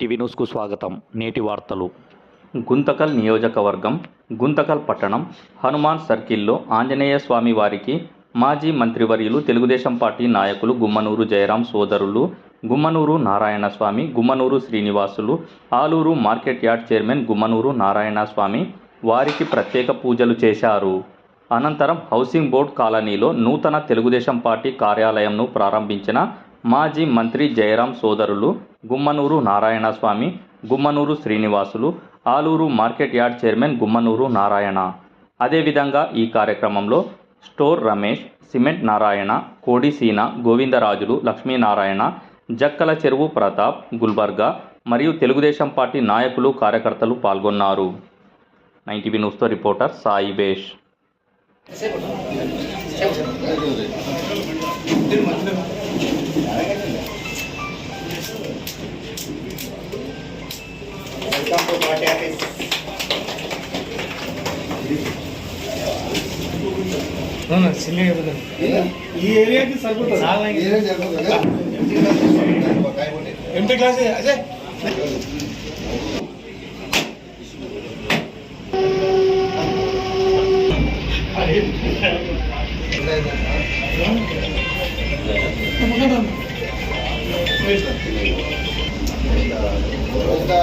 TV న్యూస్కు స్వాగతం. నేటి వార్తలు. గుంతకల్ నియోజకవర్గం గుంతకల్ పట్టణం హనుమాన్ సర్కిల్లో ఆంజనేయ స్వామి వారికి మాజీ మంత్రివర్యులు తెలుగుదేశం పార్టీ నాయకులు గుమ్మనూరు జయరాం సోదరులు Gummanuru Narayana Swamy, Gummanuru Srinivasulu, Aluru market yard chairman Gummanuru Narayana Swamy వారికి ప్రత్యేక పూజలు చేశారు. అనంతరం హౌసింగ్ బోర్డ్ కాలనీలో నూతన తెలుగుదేశం పార్టీ కార్యాలయంను ప్రారంభించిన మాజీ మంత్రి జయరాం సోదరులు Gummanuru Narayana Swamy, Gummanuru Srinivasulu, Aluru market yard chairman Gummanuru Narayana. అదేవిధంగా ఈ కార్యక్రమంలో స్టోర్ రమేష్, సిమెంట్ నారాయణ, కోడిసీన, గోవిందరాజులు, లక్ష్మీనారాయణ, జక్కల చెరువు ప్రతాప్, గుల్బర్గా మరియు తెలుగుదేశం పార్టీ నాయకులు, కార్యకర్తలు పాల్గొన్నారు. 9 న్యూస్తో రిపోర్టర్ సాయి బేష్. Welcome to party office. ఈ ఏరియాకి సరిపోతుంది. MP class Ajay Govinda